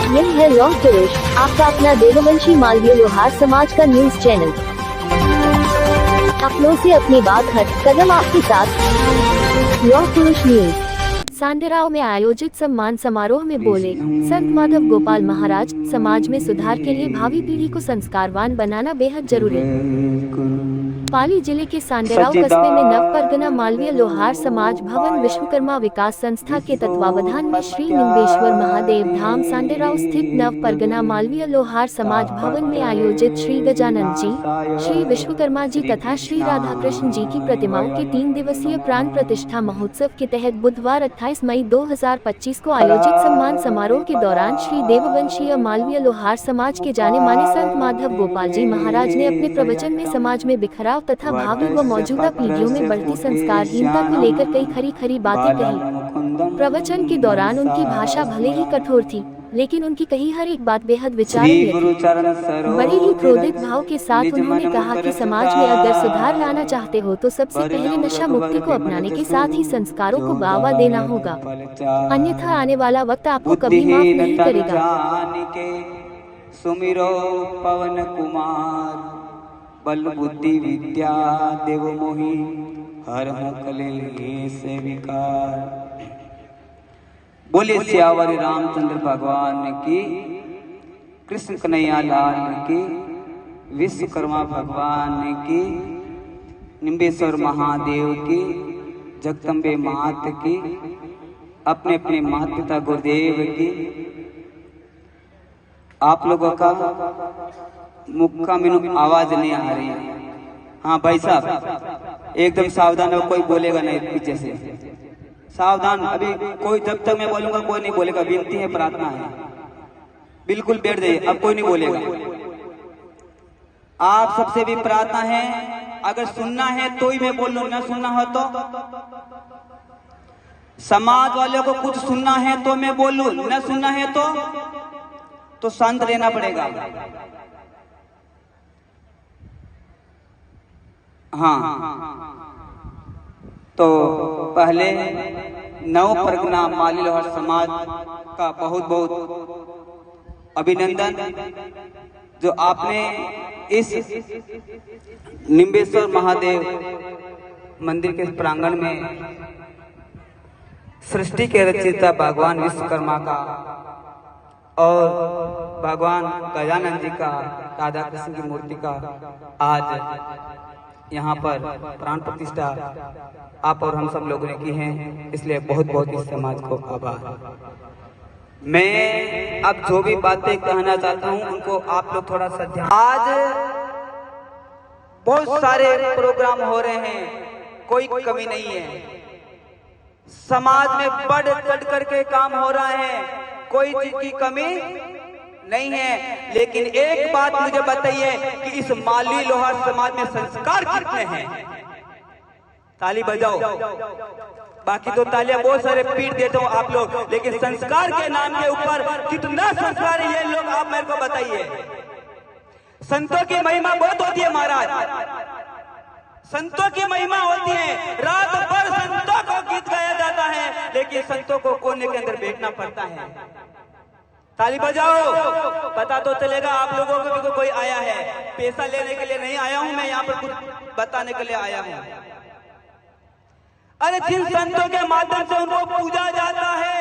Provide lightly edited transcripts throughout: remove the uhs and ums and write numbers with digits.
यही है लौह पुरुष, आपका अपना देववंशी मालवीय लोहार समाज का न्यूज चैनल। अपनों से अपनी बात हट, कदम आपके साथ। लौह पुरुष न्यूज। सांडेराव में आयोजित सम्मान समारोह में बोले संत माधव गोपाल महाराज, समाज में सुधार के लिए भावी पीढ़ी को संस्कारवान बनाना बेहद जरूरी है। पाली जिले के सांडेराव कस्बे में नव परगना मालवीय लोहार समाज भवन विश्वकर्मा विकास संस्था के तत्वावधान में श्री निम्बेश्वर महादेव धाम सांडेराव स्थित नव परगना मालवीय लोहार समाज भवन में आयोजित श्री गजानन जी, श्री विश्वकर्मा जी तथा श्री राधाकृष्ण जी की प्रतिमाओं के 3 दिवसीय प्राण प्रतिष्ठा महोत्सव के तहत बुधवार 28 मई 2025 को आयोजित सम्मान समारोह के दौरान श्री देववंशीय मालवीय लोहार समाज के जाने माने संत माधव गोपाल जी महाराज ने अपने प्रवचन में समाज में बिखराव तथा भावी व मौजूदा पीढ़ियों में बढ़ती संस्कारहीनता को लेकर कई खरी बातें कही। प्रवचन के दौरान उनकी भाषा भले ही कठोर थी, लेकिन उनकी कही हर एक बात बेहद विचारणीय थी। बड़े ही क्रोधित भाव के साथ उन्होंने कहा कि समाज में अगर सुधार लाना चाहते हो तो सबसे पहले नशा मुक्ति को अपनाने के साथ ही संस्कारों को बढ़ावा देना होगा, अन्यथा आने वाला वक्त आपको कभी माफ नहीं करेगा। सुमिरो पवन कुमार बल बुद्धि विद्या देव मोहि हरहु कलेश विकार। बोले सियावर रामचंद्र भगवान की, कृष्ण कन्हैया लाल की, विश्वकर्मा भगवान की, निम्बेश्वर महादेव की, जगदम्बे मात की, अपने अपने माता पिता गुरुदेव की। आप लोगों का मुक्का में आवाज नहीं आ रही है। हाँ भाई साहब एकदम सावधान हो, कोई बोलेगा नहीं पीछे से, सावधान। अभी कोई, जब तक मैं बोलूंगा कोई नहीं बोलेगा, विनती है, प्रार्थना है, बिल्कुल बैठ जाइए, अब कोई नहीं बोलेगा। आप सबसे भी प्रार्थना है, अगर सुनना है तो ही मैं बोल लूं, न सुनना हो तो समाज वालों को कुछ सुनना है तो मैं बोलूं, न सुनना है तो शांत रहना पड़ेगा। हाँ, तो पहले नव परगना मालवीय लोहार समाज का बहुत बहुत अभिनंदन, जो आपने इस निम्बेश्वर महादेव मंदिर के प्रांगण में सृष्टि के रचयिता भगवान विश्वकर्मा का और भगवान गजानन जी का, राधा कृष्ण की मूर्ति का आज यहाँ पर प्राण प्रतिष्ठा आप और हम सब लोगों ने की है, इसलिए बहुत बहुत इस समाज को आभार। मैं अब जो भी बातें कहना चाहता हूँ उनको आप लोग थोड़ा सा ध्यान। आज बहुत सारे प्रोग्राम हो रहे हैं, कोई कमी नहीं है, समाज में बढ़ चढ़ करके काम हो रहा है, कोई चीज की कमी नहीं है। लेकिन एक बात मुझे बताइए कि इस मालवीय लोहार समाज में संस्कार कितने हैं? ताली बजाओ, बाकी तो तालियां बहुत सारे पीट देते हो आप लोग, लेकिन संस्कार के नाम के ऊपर कितना संस्कार है ये लोग, आप मेरे को बताइए। संतों की महिमा बहुत होती है महाराज, संतों की महिमा होती है, रात भर संतों को गीत गाया जाता है, लेकिन संतों को कोने के अंदर बैठना पड़ता है। ताली बजाओ, पता तो चलेगा आप लोगों को भी कोई आया है। पैसा लेने के लिए नहीं आया हूं मैं, यहाँ पर कुछ बताने के लिए आया हूं। अरे जिन संतों के माध्यम से उनको पूजा जाता है,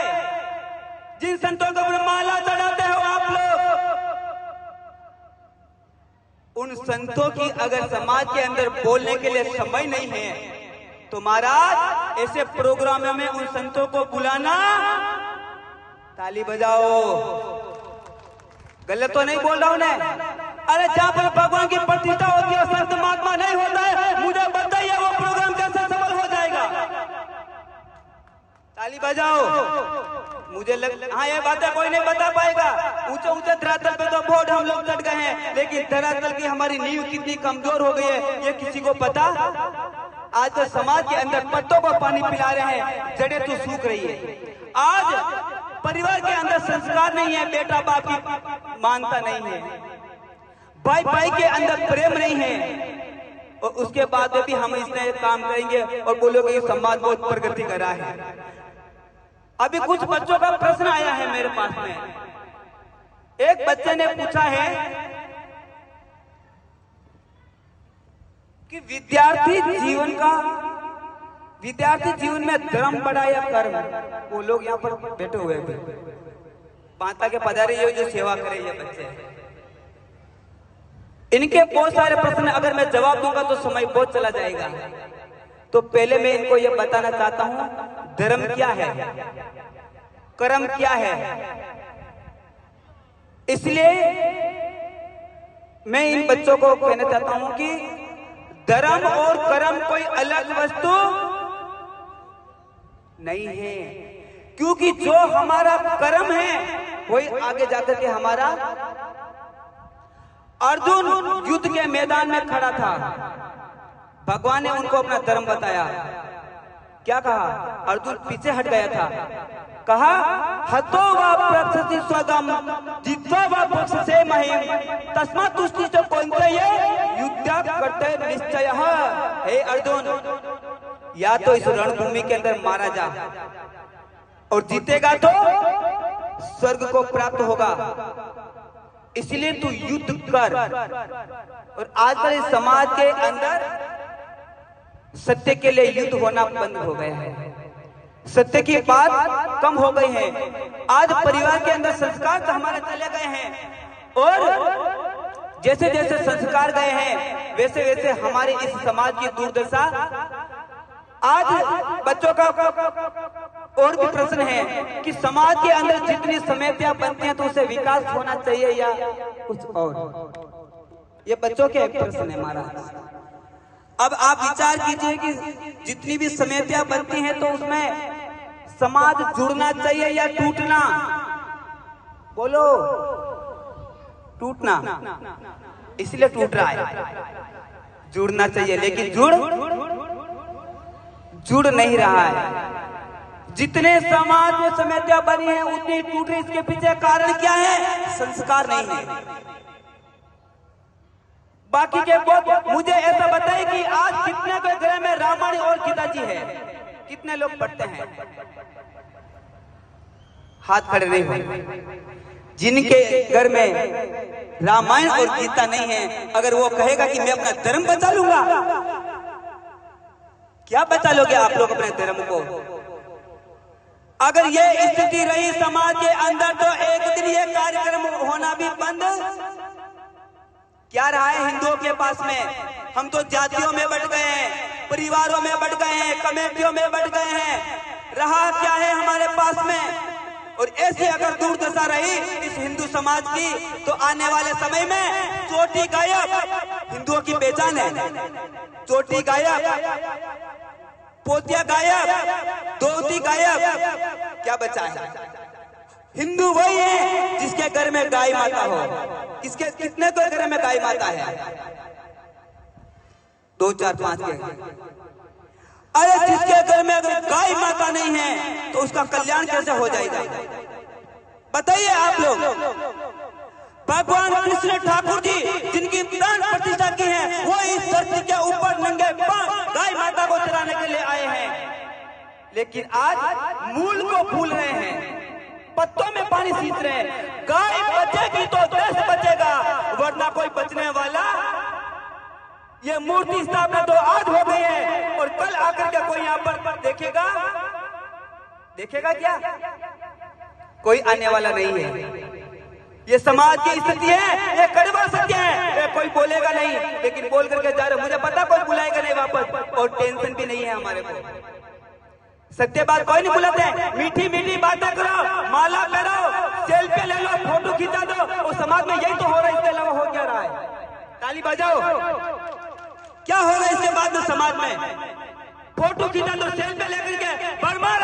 जिन संतों को माला चढ़ाते हो आप लोग, उन संतों की अगर समाज के अंदर बोलने के लिए समय नहीं है तो महाराज ऐसे प्रोग्रामों में उन संतों को बुलाना, ताली बजाओ, गलत तो नहीं बोल रहा हूं मैं। अरे जहां पर भगवान की प्रतिष्ठा होती है, संत महात्मा नहीं होता है, मुझे बताइए वो प्रोग्राम कैसे सफल हो जाएगा? ताली बजाओ। मुझे हाँ, ये बातें कोई नहीं बता पाएगा। ऊंचे ऊंचे धरातल पे तो बोर्ड हम लोग चढ़ गए हैं, लेकिन धरातल की हमारी नींव कितनी कमजोर हो गई है ये किसी को पता? आज तो समाज के अंदर पत्तों को पानी पिला रहे हैं, जड़ें तो सूख रही है। आज परिवार के अंदर संस्कार नहीं है, बेटा बाप की मानता नहीं है, भाई भाई के अंदर प्रेम नहीं है, और उसके बाद भी हम इसने काम करेंगे और बोलोगे ये समाज बहुत प्रगति कर रहा है। अभी कुछ बच्चों का प्रश्न आया है मेरे पास में, एक बच्चे ने पूछा है कि विद्यार्थी जीवन में धर्म बड़ा या कर्म। वो लोग यहाँ पर बैठे हुए थे, पांता के पधारे ये जो सेवा करे ये बच्चे, इनके बहुत सारे प्रश्न अगर मैं जवाब दूंगा तो समय बहुत चला जाएगा। तो पहले मैं इनको ये बताना चाहता हूं, धर्म क्या है, कर्म क्या है। इसलिए मैं इन बच्चों को कहना चाहता हूं कि धर्म और कर्म कोई अलग वस्तु नहीं है, क्योंकि जो हमारा कर्म है वही आगे जाकर के हमारा। अर्जुन युद्ध के मैदान में खड़ा था, भगवान ने उनको अपना धर्म बताया। क्या कहा? अर्जुन पीछे हट गया था, कहा हतो वा प्रक्षति स्वगम जित्वा वा प्रक्षसे महिम तस्मात् तुष्टि च कौन्तेय युद्ध करते निश्चय। हे अर्जुन, या तो इस रणभूमि के अंदर मारा जा और जीतेगा तो स्वर्ग को प्राप्त होगा, इसलिए तू युद्ध कर। और आजकल इस समाज के अंदर सत्य के लिए युद्ध होना बंद हो गया है, सत्य की बात कम हो गई है। आज परिवार के अंदर संस्कार तो हमारे चले गए हैं, और जैसे जैसे संस्कार गए हैं वैसे वैसे हमारे इस समाज की दुर्दशा। आज बच्चों का और भी प्रश्न है कि समाज के अंदर जितनी समितियां बनती हैं तो उसे विकास होना चाहिए या कुछ और। ये बच्चों के प्रश्न है महाराज। अब आप विचार कीजिए कि जितनी भी समितियां बनती हैं तो उसमें समाज जुड़ना चाहिए या टूटना? बोलो, टूटना। इसलिए टूट रहा है। जुड़ना चाहिए लेकिन जुड़ नहीं रहा है। जितने समाज में समितियां बनी हैं उतनी टूट रही। इसके पीछे कारण क्या है? संस्कार नहीं है। बाकी के बहुत मुझे ऐसा बताइए कि आज कितने के घर में रामायण और गीता जी है? कितने लोग पढ़ते हैं? हाथ खड़े नहीं होंगे। जिनके घर में रामायण और गीता नहीं है, अगर वो कहेगा कि मैं अपना धर्म बचा लूंगा, क्या बचा लोगे आप लोग अपने धर्म को? अगर ये स्थिति रही समाज के अंदर तो एक दिन ये कार्यक्रम होना भी बंद। क्या रहा है हिंदुओं के पास में? हम तो जातियों में बढ़ गए हैं, परिवारों में बढ़ गए हैं, कमेटियों में बढ़ गए हैं। रहा क्या है हमारे पास में? और ऐसी अगर दुर्दशा रही इस हिंदू समाज की तो आने वाले समय में चोटी गायब। हिंदुओं की पहचान है चोटी गायब, पोतिया गायब, धोती गायब। क्या बचा है? हिंदू वही है जिसके घर में गाय माता हो। किसके कितने तो घर में गाय माता है? 2, 4, 5 के। अरे जिसके घर में अगर गाय माता नहीं है तो उसका कल्याण कैसे हो जाएगा? बताइए आप लोग। भगवान कृष्ण ठाकुर जी जिनकी प्राण प्रतिष्ठा की है वो इस धरती के ऊपर नंगे पांव गाय माता को चराने के लिए आए हैं, लेकिन आज मूल को भूल रहे हैं, पत्तों में पानी सींच रहे हैं। गाय बचेगी तो देश बचेगा, वरना कोई बचने वाला। ये मूर्ति स्थापना तो आज हो गई है और कल आकर के कोई यहाँ पर देखेगा क्या? कोई आने वाला नहीं है। ये समाज की स्थिति है, ये कड़वा सत्य है। ये कोई बोलेगा नहीं, लेकिन बोल करके जा रहे। मुझे पता कोई बुलाएगा नहीं वापस, और टेंशन भी नहीं है हमारे को। सत्य बात कोई नहीं बुलाते। मीठी मीठी बातें करो, माला पहनो, सेल्फी ले लो, फोटो खिंचा दो, और समाज में यही तो हो रहा है। इसके अलावा हो क्या रहा है? ताली बजाओ। क्या हो रहा है इसके बाद में समाज में? फोटो खिंचा दो, सेल्फी लेकर के बर्मा